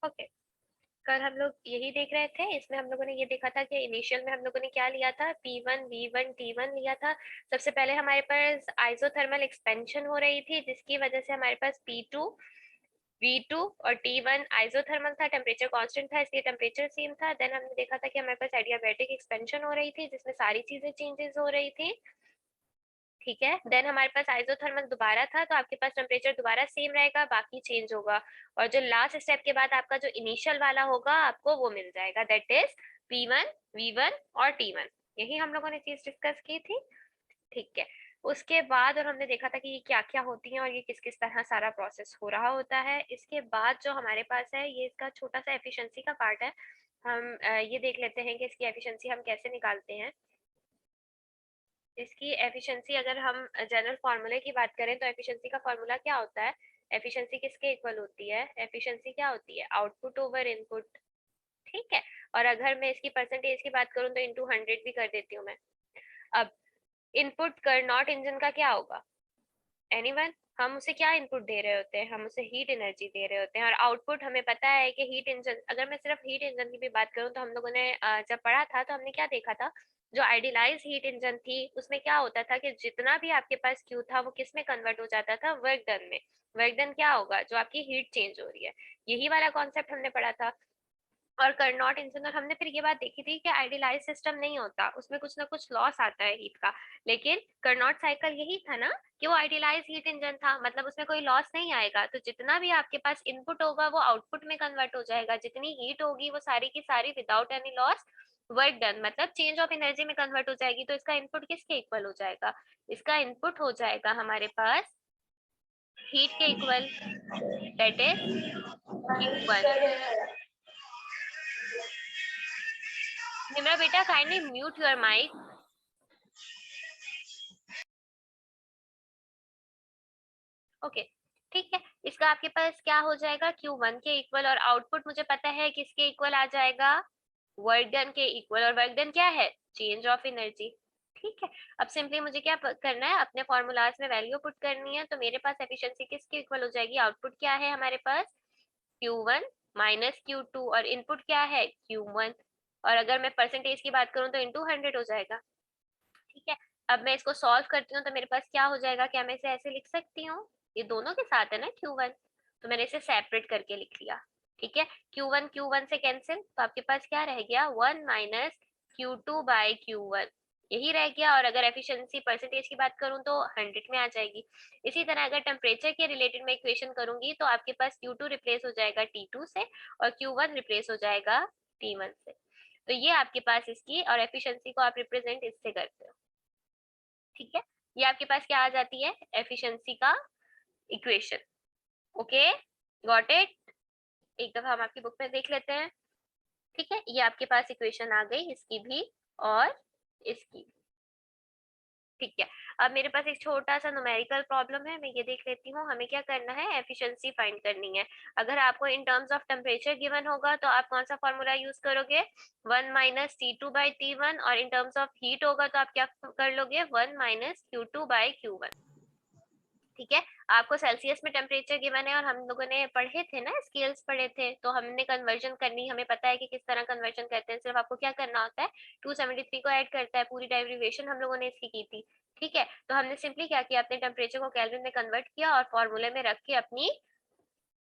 Okay, कल हम लोग यही देख रहे थे। इसमें हम लोगों ने ये देखा था कि इनिशियल में हम लोगों ने क्या लिया था, P1 V1 T1 लिया था। सबसे पहले हमारे पास आइसोथर्मल एक्सपेंशन हो रही थी, जिसकी वजह से हमारे पास P2 V2 और T1 आइसोथर्मल था, टेम्परेचर कांस्टेंट था, इसलिए टेम्परेचर सेम था। देन हमने देखा था कि हमारे पास एडियाबैटिक एक्सपेंशन हो रही थी, जिसमें सारी चीजें चेंजेस हो रही थी। ठीक है, देन हमारे पास आइसोथर्मल दोबारा था, तो आपके पास टेम्परेचर दोबारा सेम रहेगा, बाकी चेंज होगा। और जो लास्ट स्टेप के बाद आपका जो इनिशियल वाला होगा आपको वो मिल जाएगा, दैट इज P1 V1 और T1। यही हम लोगों ने चीज डिस्कस की थी। ठीक है, उसके बाद और हमने देखा था कि ये क्या क्या होती है और ये किस किस तरह सारा प्रोसेस हो रहा होता है। इसके बाद जो हमारे पास है, ये इसका छोटा सा एफिशिएंसी का पार्ट है। हम ये देख लेते हैं कि इसकी एफिशिएंसी हम कैसे निकालते हैं। इसकी एफिशिएंसी अगर हम जनरल फार्मूले की बात करें तो एफिशिएंसी का फार्मूला क्या होता है, एफिशिएंसी किसके इक्वल होती है, एफिशिएंसी क्या होती है, आउटपुट ओवर इनपुट। ठीक है, और अगर मैं इसकी परसेंटेज की बात करूं तो इनटू 100 भी कर देती हूँ मैं। अब इनपुट करनॉट इंजन का क्या होगा, एनीवन, हम उसे क्या इनपुट दे रहे होते हैं, हम उसे हीट एनर्जी दे रहे होते हैं। और आउटपुट हमें पता है कि हीट इंजन, अगर मैं सिर्फ हीट इंजन की भी बात करूं तो हम लोगों ने जब पढ़ा था तो हमने क्या देखा था, जो आइडियलाइज हीट इंजन थी उसमें क्या होता था कि जितना भी आपके पास क्यू था वो किस में कन्वर्ट हो जाता था, वर्क डन में। वर्क डन क्या होगा, जो आपकी हीट चेंज हो रही है, यही वाला कॉन्सेप्ट हमने पढ़ा था। और करनॉट इंजन, और हमने फिर ये बात देखी थी कि आइडियलाइज सिस्टम नहीं होता, उसमें कुछ ना कुछ लॉस आता है हीट का। लेकिन करनॉट साइकिल यही था ना कि वो आइडियलाइज हीट इंजन था, मतलब उसमें कोई लॉस नहीं आएगा। तो जितना भी आपके पास इनपुट होगा वो आउटपुट में कन्वर्ट हो जाएगा, जितनी हीट होगी वो सारी की सारी without any loss work done, मतलब चेंज ऑफ एनर्जी में कन्वर्ट हो जाएगी। तो इसका इनपुट किसके इक्वल हो जाएगा, इसका इनपुट हो जाएगा हमारे पास हीट के equal, that is Q1। Nimra बेटा, kindly mute your mic. Okay, ठीक है, इसका आपके पास क्या हो जाएगा, Q1 के इक्वल, और आउटपुट मुझे पता है किसके इक्वल आ जाएगा, वर्क डन के इक्वल। और वर्क डन क्या है, चेंज ऑफ एनर्जी। ठीक है, अब सिंपली मुझे क्या करना है, अपने फॉर्मूलाज में वैल्यू पुट करनी है। तो मेरे पास एफिशिएंसी किसके इक्वल हो जाएगी, आउटपुट क्या है हमारे पास, Q1 माइनस Q2, और इनपुट क्या है, Q1। और अगर मैं परसेंटेज की बात करूं तो इंटू 100 हो जाएगा। ठीक है, अब मैं इसको सॉल्व करती हूँ तो मेरे पास क्या हो जाएगा, क्या मैं इसे ऐसे लिख सकती हूँ, ये दोनों के साथ है ना Q1, तो मैंने इसे सेपरेट करके लिख लिया। ठीक है, Q1 Q1 से कैंसिल, तो आपके पास क्या रह गया, 1 माइनस Q2 बाई Q1, यही रह गया। और अगर एफिशिएंसी परसेंटेज की बात करूं तो 100 में आ जाएगी। इसी तरह अगर टेम्परेचर के रिलेटेड मैं इक्वेशन करूंगी तो आपके पास Q2 रिप्लेस हो जाएगा T2 से, और Q1 रिप्लेस हो जाएगा T1 से। तो ये आपके पास इसकी, और एफिशिएंसी को आप रिप्रेजेंट इससे करते हो। ठीक है, ये आपके पास क्या आ जाती है, एफिशिएंसी का इक्वेशन। Okay, got it. एक दफा हम आपकी बुक में देख लेते हैं। ठीक है, ये आपके पास इक्वेशन आ गई, इसकी भी और इसकी भी। ठीक है, अब मेरे पास एक छोटा सा न्यूमेरिकल प्रॉब्लम है, मैं ये देख लेती हूँ। हमें क्या करना है, एफिशिएंसी फाइंड करनी है। अगर आपको इन टर्म्स ऑफ टेम्परेचर गिवन होगा तो आप कौन सा फॉर्मूला यूज करोगे, 1 माइनस T2 बाई T1, और इन टर्म्स ऑफ हीट होगा तो आप क्या कर लोगे, 1 माइनस Q2 बाई Q1। ठीक है, आपको सेल्सियस में टेम्परेचर गिवन है, और हम लोगों ने पढ़े थे ना, स्केल्स पढ़े थे, तो हमने कन्वर्जन करनी, हमें पता है कि किस तरह कन्वर्जन करते हैं। सिर्फ आपको क्या करना होता है, 273 को ऐड करता है, पूरी डेरिवेशन हम लोगों ने इसकी की थी। ठीक है, तो हमने सिंपली क्या किया, अपने टेम्परेचर को केल्विन में कन्वर्ट किया और फॉर्मूले में रख के अपनी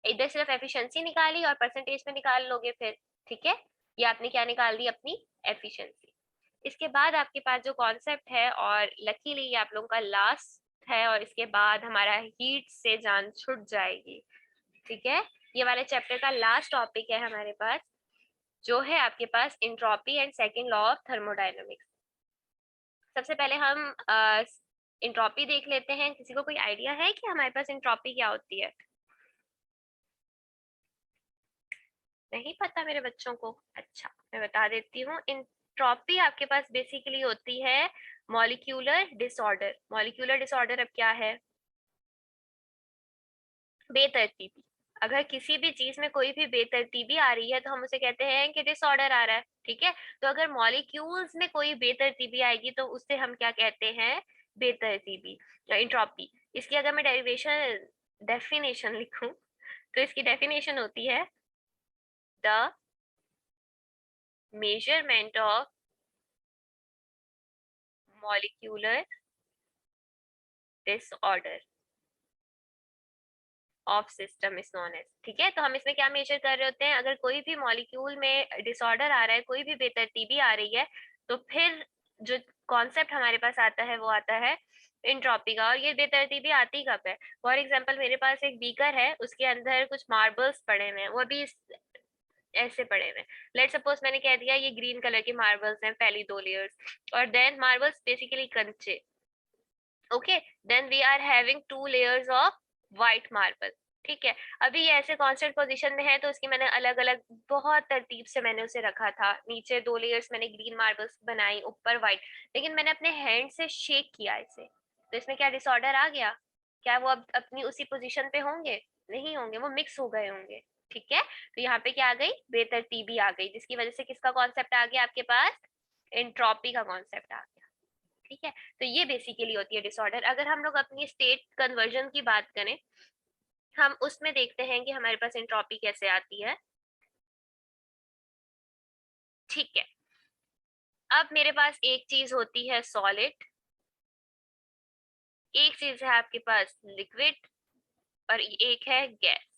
इधर सिर्फ एफिशिएंसी निकाली, और परसेंटेज में निकाल लोगे फिर। ठीक है, ये आपने क्या निकाल दी, अपनी एफिशिएंसी। इसके बाद आपके पास जो कॉन्सेप्ट है, और लकीली ये आप लोगों का लास्ट है, और इसके बाद हमारा हीट से जान छुट जाएगी। ठीक है, ये वाले चैप्टर का लास्ट टॉपिक है हमारे पास, जो है आपके पास entropy and second law of thermodynamics. सबसे पहले हम इंट्रोपी देख लेते हैं। किसी को कोई आइडिया है कि हमारे पास इंट्रोपी क्या होती है, नहीं पता मेरे बच्चों को, अच्छा मैं बता देती हूँ। इंट्रोपी आपके पास बेसिकली होती है मॉलिक्यूलर डिसऑर्डर। मॉलिक्यूलर डिसऑर्डर अब क्या है, बेतरतीबी। अगर किसी भी चीज में कोई भी बेतरतीबी आ रही है तो हम उसे कहते हैं कि डिसऑर्डर आ रहा है। ठीक है, तो अगर मॉलिक्यूल्स में कोई बेतरतीबी आएगी तो उससे हम क्या कहते हैं, बेतरतीबी या इंट्रोपी। इसकी अगर मैं डेरिवेशन डेफिनेशन लिखूं तो इसकी डेफिनेशन होती है the measurement of molecular disorder of system is known as. ठीक है, तो हम इसमें क्या मेजर कर रहे होते हैं, अगर कोई भी मॉलिक्यूल में डिसऑर्डर आ रहा है, कोई भी बेतरतीबी आ रही है, तो फिर जो कॉन्सेप्ट हमारे पास आता है वो आता है एंट्रोपी का। और ये बेतरतीबी आती कब है? फॉर एग्जांपल मेरे पास एक बीकर है, उसके अंदर कुछ मार्बल्स पड़े हुए हैं, वो भी ऐसे पड़े हुए हैं। लेट सपोज मैंने कह दिया ये ग्रीन कलर के मार्बल्स हैं, पहली 2 लेयर्स, और देन मार्बल्स बेसिकली कंचे। Okay, then we are having 2 layers of white marble. ठीक है, अभी ये ऐसे कांस्टेंट पोजीशन में है, तो उसकी मैंने अलग अलग बहुत तरतीब से मैंने उसे रखा था। नीचे 2 लेयर्स मैंने ग्रीन मार्बल्स बनाई, ऊपर व्हाइट, लेकिन मैंने अपने हैंड से शेक किया इसे, तो इसमें क्या डिसऑर्डर आ गया? क्या वो अब अपनी उसी पोजीशन पे होंगे? नहीं होंगे, वो मिक्स हो गए होंगे। ठीक है, तो यहाँ पे क्या आ गई? बेतरतीबी आ गई, जिसकी वजह से किसका कॉन्सेप्ट आ गया आपके पास? एंट्रोपी का कॉन्सेप्ट आ गया। ठीक है, तो ये बेसिकली होती है डिसऑर्डर। अगर हम लोग अपनी स्टेट कन्वर्जन की बात करें, हम उसमें देखते हैं कि हमारे पास एंट्रोपी कैसे आती है। ठीक है, अब मेरे पास एक चीज होती है सॉलिड, एक चीज है आपके पास लिक्विड, और एक है गैस।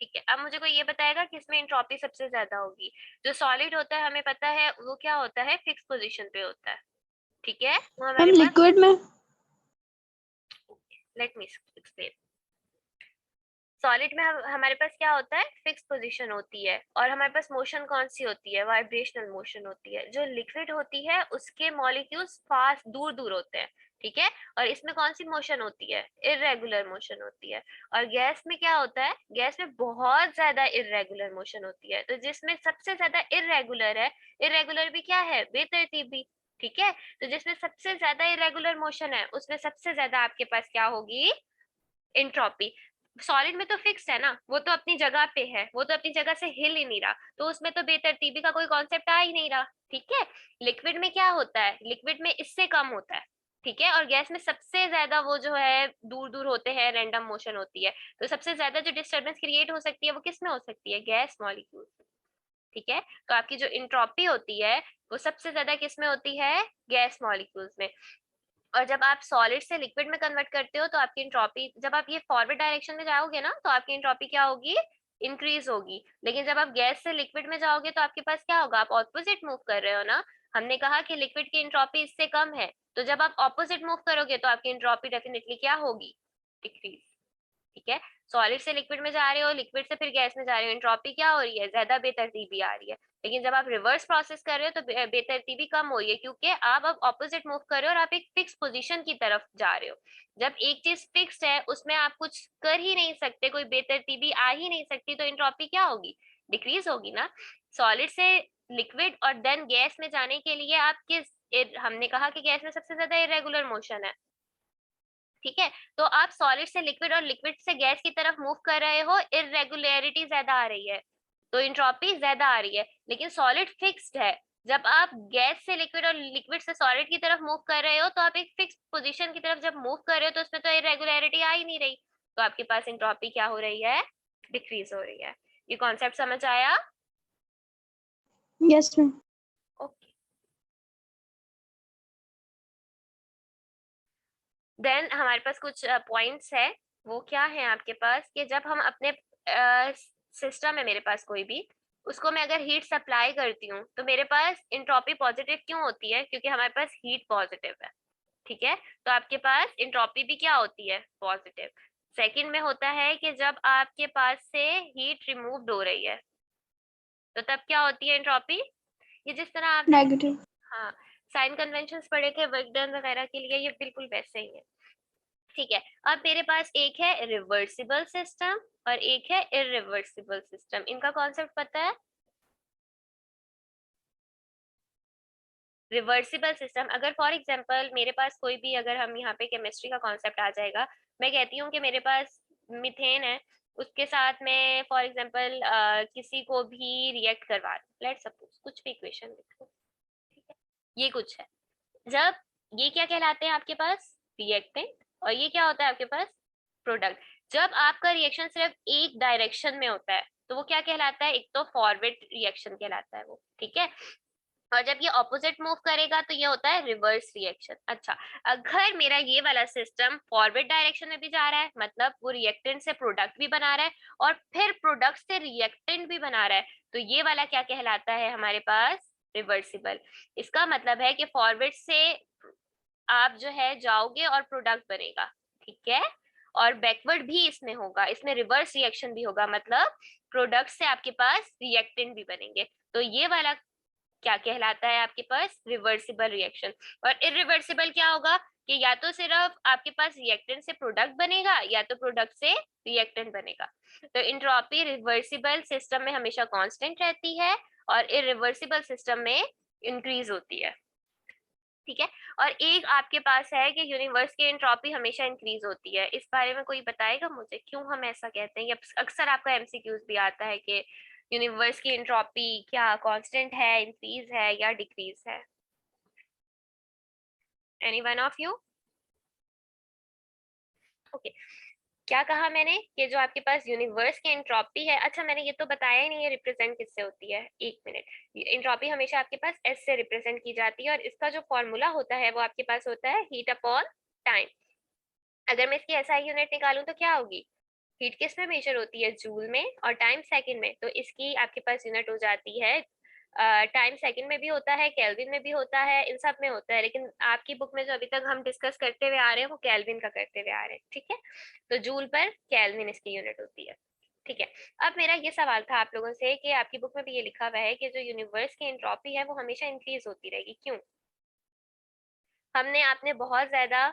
ठीक है, अब मुझे कोई ये बताएगा कि इसमें एंट्रोपी सबसे ज्यादा होगी। जो सॉलिड होता है हमें पता है वो क्या होता है, फिक्स पोजीशन पे होता है। ठीक है, वो हम हमारे पास, लिक्विड में लेट मी एक्सप्लेन। सॉलिड में हमारे पास क्या होता है, फिक्स पोजीशन होती है, और हमारे पास मोशन कौन सी होती है, वाइब्रेशनल मोशन होती है। जो लिक्विड होती है उसके मॉलिक्यूल्स फास्ट दूर दूर होते हैं। ठीक है, और इसमें कौन सी मोशन होती है, इरेगुलर मोशन होती है। और गैस में क्या होता है, गैस में बहुत ज्यादा इरेगुलर मोशन होती है। तो जिसमें सबसे ज्यादा इरेगुलर है, इरेगुलर भी क्या है, बेतरतीब भी। ठीक है, तो जिसमें सबसे ज्यादा इरेगुलर मोशन है उसमें सबसे ज्यादा आपके पास क्या होगी, एंट्रोपी। सॉलिड में तो फिक्स है ना, वो तो अपनी जगह पे है, वो तो अपनी जगह से हिल ही नहीं रहा, तो उसमें तो बेतरतीबी का कोई कॉन्सेप्ट आ ही नहीं रहा। ठीक है, लिक्विड में क्या होता है, लिक्विड में इससे कम होता है। ठीक है, और गैस में सबसे ज्यादा वो जो है दूर दूर होते हैं, रैंडम मोशन होती है। तो सबसे ज्यादा जो डिस्टरबेंस क्रिएट हो सकती है वो किस में हो सकती है, गैस मॉलिक्यूल। ठीक है, तो आपकी जो इंट्रोपी होती है वो सबसे ज्यादा किस में होती है, गैस मॉलिक्यूल्स में। और जब आप सॉलिड से लिक्विड में कन्वर्ट करते हो तो आपकी एंट्रोपी, जब आप ये फॉरवर्ड डायरेक्शन में जाओगे ना तो आपकी एंट्रोपी क्या होगी, इंक्रीज होगी। लेकिन जब आप गैस से लिक्विड में जाओगे तो आपके पास क्या होगा, आप ऑपोजिट मूव कर रहे हो ना। हमने कहा कि लिक्विड की एंट्रोपी इससे कम है, तो जब आप ऑपोजिट मूव करोगे तो आपकी एंट्रोपी डेफिनेटली क्या होगी, डिक्रीज। ठीक है, सॉलिड से लिक्विड में जा रहे हो, लिक्विड से फिर गैस में जा रहे हो, एंट्रोपी क्या हो रही है, ज्यादा बेतरतीबी आ रही है। लेकिन जब आप रिवर्स प्रोसेस कर रहे हो तो बेतरतीबी कम हो रही है, क्योंकि आप अब ऑपोजिट मूव कर रहे हो और आप एक फिक्स पोजीशन की तरफ जा रहे हो। जब एक चीज फिक्स्ड है उसमें आप कुछ कर ही नहीं सकते, कोई बेतरतीबी आ ही नहीं सकती, तो एंट्रोपी क्या होगी, डिक्रीज होगी ना। सॉलिड से लिक्विड और देन गैस में जाने के लिए आप किस, हमने कहा कि गैस में सबसे ज्यादा इरेगुलर मोशन है। ठीक है, तो आप सॉलिड से लिक्विड और लिक्विड से गैस की तरफ मूव कर रहे हो, इरेगुलरिटी ज्यादा आ रही है, तो इंट्रोपी ज्यादा आ रही है। लेकिन सॉलिड फिक्स्ड है, जब आप गैस से लिक्विड और लिक्विड से सॉलिड की तरफ मूव कर रहे हो तो आप एक फिक्स पोजीशन की तरफ जब मूव कर रहे हो तो उसमें तो इरेगुलरिटी आ ही नहीं रही, तो आपके पास इंट्रोपी क्या हो रही है, डिक्रीज हो रही है। ये कॉन्सेप्ट समझ आया? Yes ma'am. ओके, देन हमारे पास कुछ पॉइंट्स है। वो क्या है आपके पास, कि जब हम अपने सिस्टम है मेरे पास कोई भी, उसको मैं अगर हीट सप्लाई करती हूँ तो मेरे पास इंट्रोपी पॉजिटिव क्यों होती है, क्योंकि हमारे पास हीट पॉजिटिव है। ठीक है, तो आपके पास इंट्रोपी भी क्या होती है, पॉजिटिव। सेकंड में होता है कि जब आपके पास से हीट रिमूव्ड हो रही है तो तब क्या होती है इंट्रोपी, ये जिस तरह आपने, नेगेटिव। हाँ, साइन कन्वेंशंस पढ़े थे वर्क डन वगैरह के लिए, ये बिल्कुल वैसे ही है। ठीक है, अब मेरे पास एक है रिवर्सिबल सिस्टम और एक है इरिवर्सिबल सिस्टम, इनका कॉन्सेप्ट पता है? रिवर्सिबल सिस्टम, अगर फॉर एग्जांपल मेरे पास कोई भी, अगर हम यहाँ पे केमिस्ट्री का कॉन्सेप्ट आ जाएगा, मैं कहती हूँ कि मेरे पास मीथेन है, उसके साथ में फॉर एग्जांपल किसी को भी रिएक्ट करवा, लेट सपोज कुछ भी इक्वेशन लिखो। ठीक है, ये कुछ है, जब ये क्या कहलाते हैं आपके पास, रिएक्टेंट, और ये क्या होता है आपके पास, प्रोडक्ट। जब आपका रिएक्शन सिर्फ एक डायरेक्शन में होता है तो वो क्या कहलाता है, एक तो फॉरवर्ड रिएक्शन कहलाता है वो, ठीक है। और जब ये ऑपोजिट मूव करेगा तो ये होता है रिवर्स रिएक्शन। अच्छा, अगर मेरा ये वाला सिस्टम फॉरवर्ड डायरेक्शन में भी जा रहा है, मतलब वो रिएक्टेंट से प्रोडक्ट भी बना रहा है और फिर प्रोडक्ट से रिएक्टेंट भी बना रहा है, तो ये वाला क्या कहलाता है हमारे पास, रिवर्सिबल। इसका मतलब है कि फॉरवर्ड से आप जो है जाओगे और प्रोडक्ट बनेगा, ठीक है, और बैकवर्ड भी इसमें होगा, इसमें रिवर्स रिएक्शन भी होगा, मतलब प्रोडक्ट से आपके पास रिएक्टेंट भी बनेंगे। तो ये वाला क्या कहलाता है आपके पास, रिवर्सिबल रिएक्शन। और इरिवर्सिबल क्या होगा कि या तो सिर्फ आपके पास रिएक्टेंट से प्रोडक्ट बनेगा या तो प्रोडक्ट से रिएक्टेंट बनेगा। तो एंट्रोपी रिवर्सिबल सिस्टम में हमेशा कांस्टेंट रहती है और इरिवर्सिबल सिस्टम में इंक्रीज होती है, ठीक है। और एक आपके पास है कि यूनिवर्स की एंट्रोपी हमेशा इंक्रीज होती है, इस बारे में कोई बताएगा मुझे क्यों हम ऐसा कहते हैं? ये अक्सर आपका एमसीक्यूज भी आता है कि यूनिवर्स की एंट्रोपी क्या कांस्टेंट है, इंक्रीज है या डिक्रीज है? Any one of you? Okay, क्या कहा मैंने कि जो आपके पास यूनिवर्स की एंट्रोपी है, अच्छा मैंने ये तो बताया ही नहीं है रिप्रेजेंट किससे होती है, एक मिनट। एंट्रोपी हमेशा आपके पास एस से रिप्रेजेंट की जाती है और इसका जो फॉर्मूला होता है वो आपके पास होता है हीट अपॉन टाइम। अगर मैं इसकी एसआई यूनिट निकालूं तो क्या होगी, हीट किस में मेजर होती है, जूल में, और टाइम सेकंड में, तो इसकी आपके पास यूनिट हो जाती है, टाइम सेकंड में भी होता है, केल्विन में भी होता है, इन सब में होता है, लेकिन आपकी बुक में जो अभी तक हम डिस्कस करते हुए आ रहे हैं वो केल्विन का करते हुए आ रहे हैं, ठीक है। तो जूल पर केल्विन इसकी यूनिट होती है, ठीक है। अब मेरा ये सवाल था आप लोगों से कि आपकी बुक में भी ये लिखा हुआ है कि जो यूनिवर्स की एंट्रोपी है वो हमेशा इंक्रीज होती रहेगी, क्यों? हमने आपने बहुत ज्यादा,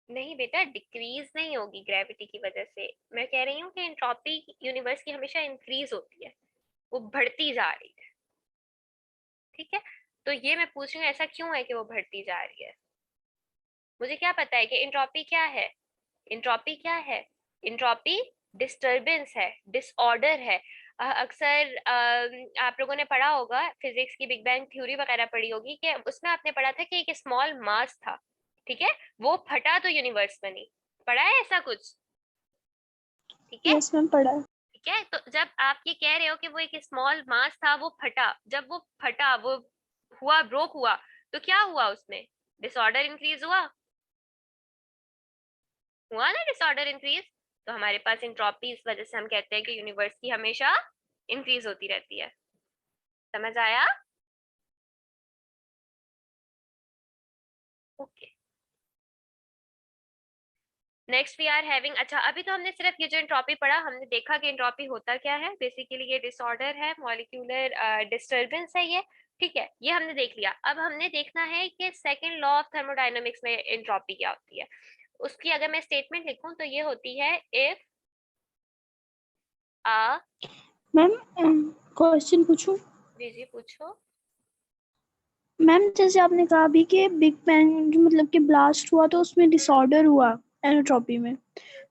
नहीं बेटा डिक्रीज नहीं होगी ग्रेविटी की वजह से, मैं कह रही हूँ कि एंट्रोपी यूनिवर्स की हमेशा इंक्रीज होती है, वो बढ़ती जा रही है, ठीक है। तो ये मैं पूछ रही हूँ ऐसा क्यों है कि वो बढ़ती जा रही है? मुझे क्या पता है कि एंट्रोपी क्या है, एंट्रोपी क्या है, एंट्रोपी डिस्टरबेंस है, डिसऑर्डर है। अक्सर आप लोगों ने पढ़ा होगा, फिजिक्स की बिग बैंग थ्योरी वगैरह पढ़ी होगी, कि उसमें आपने पढ़ा था कि एक स्मॉल मास था, ठीक है, वो फटा तो यूनिवर्स बनी, पढ़ा है ऐसा कुछ, ठीक है। यस मैम, पढ़ा है। ठीक है, तो जब आप ये कह रहे हो कि वो एक स्मॉल मास था वो फटा, जब वो फटा वो हुआ, ब्रोक हुआ, तो क्या हुआ उसमें, डिसऑर्डर इंक्रीज हुआ, हुआ ना डिसऑर्डर इंक्रीज। तो हमारे पास एंट्रोपी, इस वजह से हम कहते हैं कि यूनिवर्स की हमेशा इंक्रीज होती रहती है, समझ आया? Okay, next we are having, अच्छा अभी तो हमने सिर्फ ये जो एंट्रोपी पढ़ा, हमने देखा कि एंट्रोपी होता क्या है, बेसिकली ये डिसऑर्डर है, मॉलिक्यूलर डिस्टरबेंस है ये, ठीक है, ये हमने देख लिया। अब हमने देखना है कि सेकंड लॉ ऑफ थर्मोडायनामिक्स में एंट्रोपी क्या होती है। उसकी अगर मैं स्टेटमेंट लिखूं तो ये होती है, इफ आ, मैम क्वेश्चन पूछूं? जी जी पूछो। मैम जैसे आपने कहा अभी कि बिग बैंग जो मतलब कि ब्लास्ट हुआ तो उसमें डिसऑर्डर हुआ एनट्रोपी में,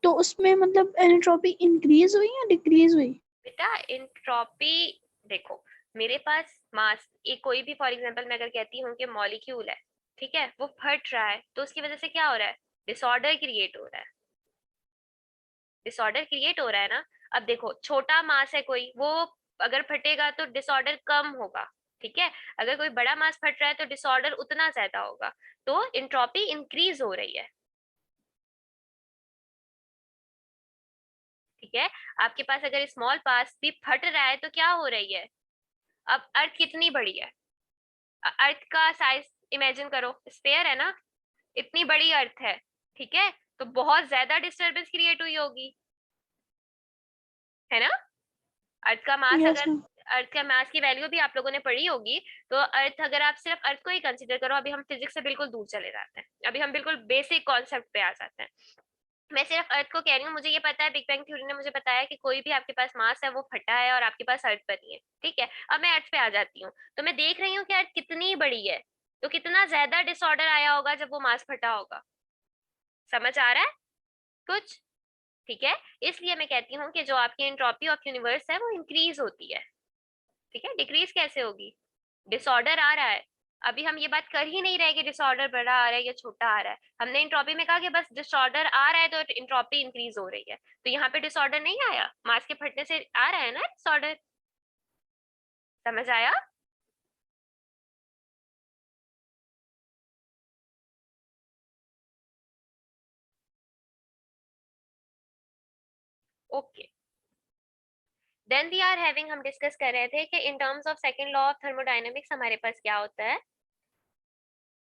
तो उसमें मतलब एनट्रोपी इंक्रीज हुई या डिक्रीज हुई? बेटा एंट्रोपी, देखो मेरे पास मास, एक कोई भी फॉर एग्जांपल मैं अगर कहती हूँ कि मॉलिक्यूल है, ठीक है, वो फट रहा है, तो उसकी वजह से क्या हो रहा है, डिसऑर्डर क्रिएट हो रहा है, डिसऑर्डर क्रिएट हो रहा है ना। अब देखो छोटा मास है कोई, वो अगर फटेगा तो डिसऑर्डर कम होगा, ठीक है, अगर कोई बड़ा मास फट रहा है तो डिसऑर्डर उतना ज्यादा होगा, तो एंट्रोपी इंक्रीज हो रही है, ठीक है। आपके पास अगर स्मॉल पास भी फट रहा है तो क्या हो रही है, अब अर्थ कितनी बड़ी है, अर्थ का साइज इमेजिन करो, स्फेयर है ना, इतनी बड़ी अर्थ है, ठीक है, तो बहुत ज्यादा डिस्टरबेंस क्रिएट हुई होगी, है ना। अर्थ का मास, यस अगर मैम। अर्थ का मास की वैल्यू भी आप लोगों ने पढ़ी होगी, तो अर्थ, अगर आप सिर्फ अर्थ को ही कंसीडर करो, अभी हम फिजिक्स से बिल्कुल दूर चले जाते हैं, अभी हम बिल्कुल बेसिक कॉन्सेप्ट पे आ जाते हैं। मैं सिर्फ अर्थ को कह रही हूँ, मुझे ये पता है, बिग बैंग थ्योरी ने मुझे बताया कि कोई भी आपके पास मास है वो फटा है और आपके पास अर्थ बनी है, ठीक है। अब मैं अर्थ पे आ जाती हूँ, तो मैं देख रही हूँ कि अर्थ कितनी बड़ी है, तो कितना ज्यादा डिसऑर्डर आया होगा जब वो मास फटा होगा, समझ आ रहा है कुछ, ठीक है। इसलिए मैं कहती हूँ कि जो आपकी एंट्रोपी ऑफ यूनिवर्स है वो इंक्रीज होती है, ठीक है, डिक्रीज कैसे होगी, डिसऑर्डर आ रहा है, अभी हम ये बात कर ही नहीं रहे कि डिसऑर्डर बड़ा आ रहा है या छोटा आ रहा है। हमने एंट्रोपी में कहा कि बस डिसऑर्डर आ रहा है तो एंट्रोपी इंक्रीज हो रही है। तो यहाँ पे डिसऑर्डर नहीं आया, मास के फटने से आ रहा है ना डिसऑर्डर। समझ आया? Okay, then we are having, हम डिस्कस कर रहे थे कि in terms of second law of thermodynamics हमारे पास क्या होता है।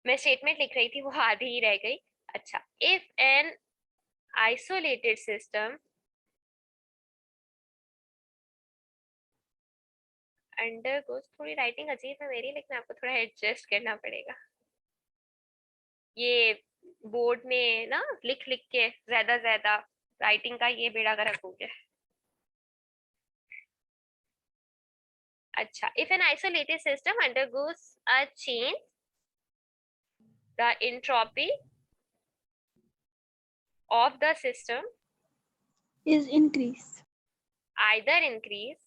मैं स्टेटमेंट लिख रही थी, वो आधी ही रह गई। अच्छा, if an isolated system undergoes, थोड़ी राइटिंग अजीब है मेरी, लेकिन आपको थोड़ा एडजस्ट करना पड़ेगा। ये बोर्ड में ना लिख लिख के ज्यादा ज्यादा राइटिंग का ये बेड़ा गर्क हो गया। अच्छा, if an isolated system undergoes a change, the entropy of the system is increase. either increase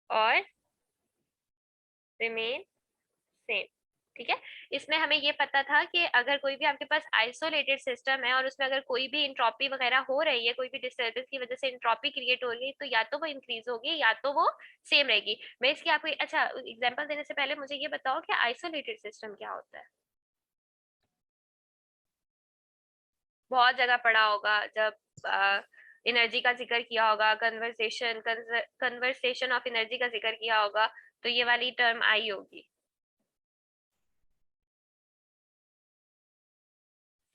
or remain same। ठीक है, इसमें हमें ये पता था कि अगर कोई भी आपके पास आइसोलेटेड सिस्टम है और उसमें अगर कोई भी इंट्रोपी वगैरह हो रही है, कोई भी डिस्टर्बेंस की वजह से इंट्रोपी क्रिएट हो रही है, तो या तो वो इंक्रीज होगी या तो वो सेम रहेगी। मैं इसकी आपको अच्छा एग्जांपल देने से पहले मुझे ये बताओ कि आइसोलेटेड सिस्टम क्या होता है। बहुत जगह पढ़ा होगा जब एनर्जी का जिक्र किया होगा, कन्वर्सेशन ऑफ एनर्जी का जिक्र किया होगा, तो ये वाली टर्म आई होगी।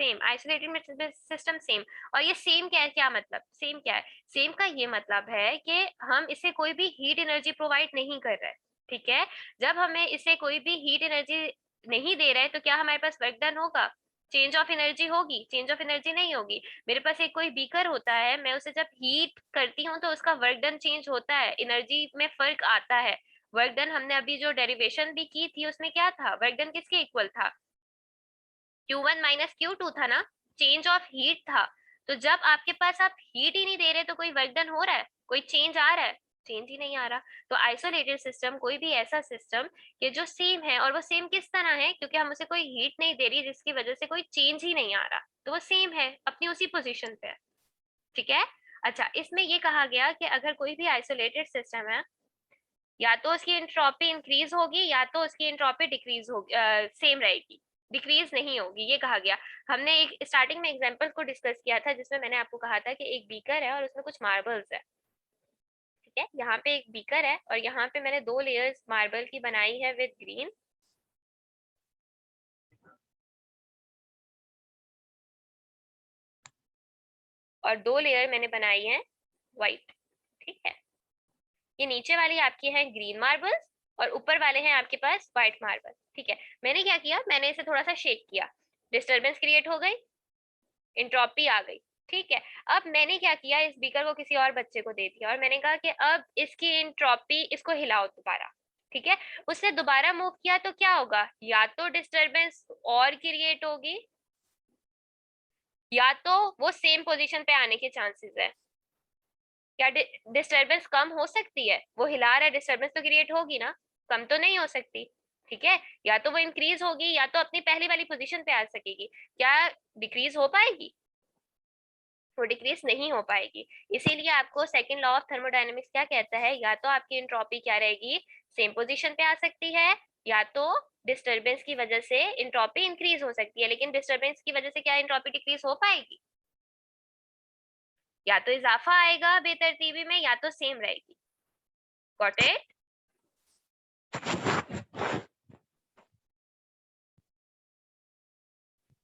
Same, isolated system same. और ये सेम क्या है, क्या मतलब सेम क्या है? सेम का ये मतलब है कि हम इसे कोई भी हीट एनर्जी प्रोवाइड नहीं कर रहे। ठीक है, जब हमें इसे कोई भी हीट एनर्जी नहीं दे रहे तो क्या हमारे पास वर्क डन होगा? चेंज ऑफ एनर्जी होगी? चेंज ऑफ एनर्जी नहीं होगी। मेरे पास एक कोई बीकर होता है, मैं उसे जब हीट करती हूँ तो उसका वर्क डन चेंज होता है, एनर्जी में फर्क आता है। वर्क डन हमने अभी जो डेरिवेशन भी की थी उसमें क्या था, वर्क डन किसके इक्वल था? Q1 माइनस Q2 था ना, चेंज ऑफ हीट था। तो जब आपके पास आप हीट ही नहीं दे रहे तो कोई वर्क डन हो रहा है, कोई चेंज आ रहा है? चेंज ही नहीं आ रहा। तो आइसोलेटेड सिस्टम कोई भी ऐसा सिस्टम कि जो सेम है, और वो सेम किस तरह है, क्योंकि हम उसे कोई हीट नहीं दे रही जिसकी वजह से कोई चेंज ही नहीं आ रहा, तो वो सेम है, अपनी उसी पोजीशन पे है। ठीक है। अच्छा, इसमें ये कहा गया कि अगर कोई भी आइसोलेटेड सिस्टम है, या तो उसकी एंट्रोपी इंक्रीज होगी या तो उसकी एंट्रोपी डिक्रीज होगी, सेम रहेगी, डिक्रीज नहीं होगी, ये कहा गया। हमने एक स्टार्टिंग में एग्जांपल को डिस्कस किया था जिसमें मैंने आपको कहा था कि एक बीकर है और उसमें कुछ मार्बल्स है। ठीक है, यहाँ पे एक बीकर है और यहाँ पे मैंने 2 लेयर्स मार्बल की बनाई है विद ग्रीन, और 2 लेयर मैंने बनाई है व्हाइट। ठीक है, ये नीचे वाली आपकी है ग्रीन मार्बल्स और ऊपर वाले हैं आपके पास व्हाइट मार्बल। ठीक है, मैंने क्या किया, मैंने इसे थोड़ा सा शेक किया, डिस्टर्बेंस क्रिएट हो गई, इंट्रोपी आ गई। ठीक है, अब मैंने क्या किया, इस बीकर को किसी और बच्चे को दे दिया और मैंने कहा कि अब इसकी इंट्रोपी, इसको हिलाओ दोबारा। ठीक है, उसने दोबारा मूव किया तो क्या होगा, या तो डिस्टर्बेंस और क्रिएट होगी या तो वो सेम पोजीशन पे आने के चांसेस है। क्या डिस्टर्बेंस कम हो सकती है? वो हिला रहा है, डिस्टर्बेंस तो क्रिएट होगी ना, कम तो नहीं हो सकती। ठीक है, या तो वो इंक्रीज होगी या तो अपनी पहली वाली पोजीशन पे आ सकेगी। क्या डिक्रीज हो पाएगी? वो डिक्रीज नहीं हो पाएगी। इसीलिए आपको सेकंड लॉ ऑफ थर्मोडायनेमिक्स क्या कहता है, या तो आपकी एंट्रोपी क्या रहेगी, सेम पोजीशन पे आ सकती है, या तो डिस्टर्बेंस की वजह से एंट्रोपी इंक्रीज हो सकती है। लेकिन डिस्टर्बेंस की वजह से क्या एंट्रोपी डिक्रीज हो पाएगी? या तो इजाफा आएगा बेतरतीबी में या तो सेम रहेगी। Got it?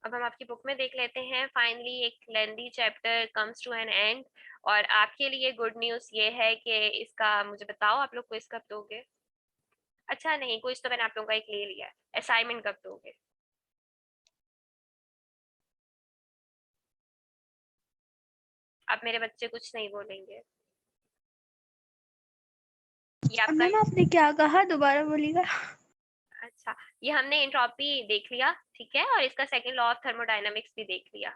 अब हम आपकी बुक में देख लेते हैं। फाइनली एक lengthy chapter comes to an end, और आपके लिए गुड न्यूज ये है कि इसका, मुझे बताओ आप लोग क्विज कब दोगे? अच्छा नहीं, क्विज तो मैंने आप लोगों का एक ले लिया है, असाइनमेंट कब दोगे? अब मेरे बच्चे कुछ नहीं बोलेंगे। ये आपका, मैम आपने क्या कहा, दोबारा बोलिएगा। अच्छा, ये हमने एंट्रोपी देख लिया, ठीक है, और इसका सेकंड लॉ ऑफ थर्मोडायनामिक्स भी देख लिया।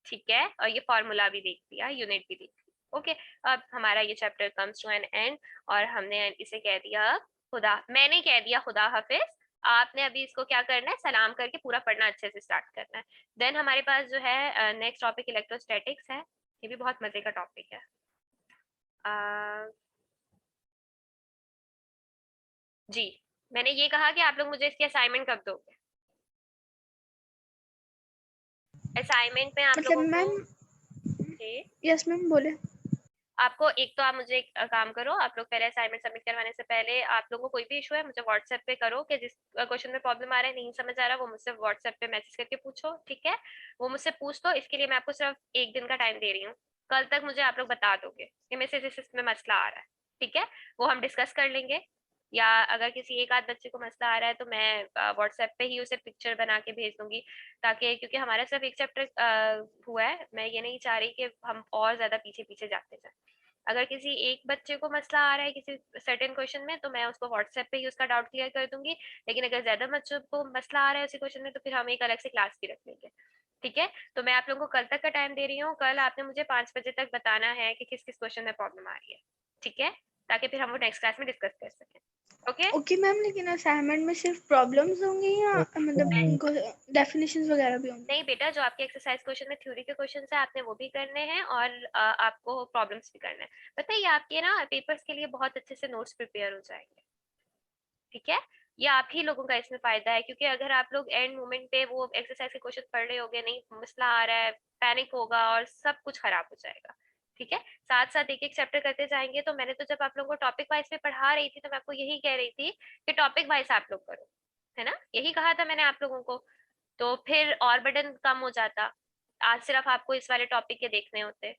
ठीक है, और ये फॉर्मूला भी देख लिया, यूनिट भी देख लिया। ओके, अब हमारा ये chapter comes to an end और हमने इसे कह दिया खुदा, मैंने कह दिया खुदा हाफिज। आपने अभी इसको क्या करना है, सलाम करके पूरा पढ़ना अच्छे से स्टार्ट करना है। देन हमारे पास जो है नेक्स्ट टॉपिक इलेक्ट्रोस्टैटिक्स है। ये भी बहुत मजे का टॉपिक है। जी, मैंने ये कहा कि आप लोग मुझे इसकी असाइनमेंट कब दोगे? असाइनमेंट में आप मतलब लोगों को मैम, जी, यस मैम बोले। आपको एक तो आप मुझे एक काम करो, आप लोग पहले असाइनमेंट सबमिट करवाने से पहले आप लोगों को कोई भी इशू है मुझे व्हाट्सएप पे करो, कि जिस क्वेश्चन में प्रॉब्लम आ रहा है, नहीं समझ आ रहा, वो मुझसे व्हाट्सएप पे मैसेज करके पूछो, ठीक है? वो मुझसे पूछ दो, इसके लिए मैं आपको सिर्फ 1 दिन का टाइम दे रही हूँ। कल तक मुझे आप लोग बता दोगे कि मेरे से इसमें मसला आ रहा है, ठीक है? वो हम डिस्कस कर लेंगे, या अगर किसी एक आध बच्चे को मसला आ रहा है तो मैं व्हाट्सएप पे ही उसे पिक्चर बना के भेज दूंगी, ताकि क्योंकि हमारा सिर्फ एक चैप्टर हुआ है, मैं ये नहीं चाह रही कि हम और ज्यादा पीछे पीछे जाते जाए। अगर किसी एक बच्चे को मसला आ रहा है किसी सर्टेन क्वेश्चन में, तो मैं उसको व्हाट्सएप पे ही उसका डाउट क्लियर कर दूंगी। लेकिन अगर ज्यादा बच्चों को मसला आ रहा है उसी क्वेश्चन में, तो फिर हम एक अलग से क्लास भी रख लेंगे, ठीक है? तो मैं आप लोगों को कल तक का टाइम दे रही हूँ। कल आपने मुझे 5 बजे तक बताना है कि किस किस क्वेश्चन में प्रॉब्लम आ रही है, ठीक है? ताकि फिर हम वो नेक्स्ट क्लास में डिस्कस कर सकें। ओके? ओके मैम, लेकिन असाइनमेंट में सिर्फ प्रॉब्लम्स होंगी या मतलब उनको डेफिनेशंस वगैरह भी होंगी? नहीं बेटा, जो आपके एक्सरसाइज क्वेश्चन में थ्योरी के क्वेश्चन है आपने वो भी करने हैं, और आपको प्रॉब्लम्स भी करने हैं। पता है, ये आपके ना पेपर्स के लिए बहुत अच्छे से नोट्स प्रिपेयर हो जाएंगे, ठीक है? ये आप ही लोगों का इसमें फायदा है, क्योंकि अगर आप लोग एंड मोमेंट पे वो एक्सरसाइज के क्वेश्चन पढ़ रहे होगे, नहीं मसला आ रहा है, पैनिक होगा और सब कुछ खराब हो जाएगा, ठीक है? साथ साथ एक एक चैप्टर करते जाएंगे। तो मैंने तो जब आप लोगों को टॉपिक वाइज पे पढ़ा रही थी, तो मैं आपको यही कह रही थी कि टॉपिक वाइज आप लोग करो, है ना? यही कहा था मैंने आप लोगों को। तो फिर और बर्डन कम हो जाता। आज सिर्फ आपको इस वाले टॉपिक के देखने होते,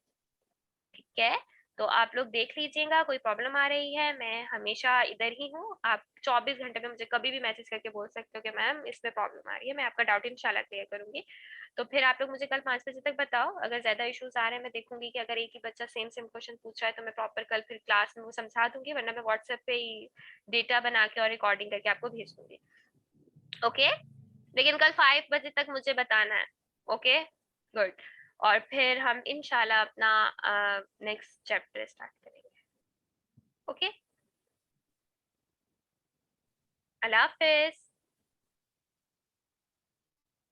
ठीक है? तो आप लोग देख लीजिएगा, कोई प्रॉब्लम आ रही है, मैं हमेशा इधर ही हूँ। आप 24 घंटे में मुझे कभी भी मैसेज करके बोल सकते हो कि मैम इसमें प्रॉब्लम आ रही है, मैं आपका डाउट इंशाल्लाह क्लियर करूंगी। तो फिर आप लोग मुझे कल 5 बजे तक बताओ। अगर ज्यादा इश्यूज आ रहे हैं, मैं देखूंगी कि अगर एक ही बच्चा सेम सेम क्वेश्चन पूछ रहा है, तो मैं प्रॉपर कल फिर क्लास में वो समझा दूंगी, वरना मैं व्हाट्सएप पे ही डेटा बना के और रिकॉर्डिंग करके आपको भेज दूंगी, ओके? लेकिन कल 5 बजे तक मुझे बताना है, ओके? गुड। और फिर हम इंशाल्लाह अपना नेक्स्ट चैप्टर स्टार्ट करेंगे, ओके? अल्लाह हाफिज।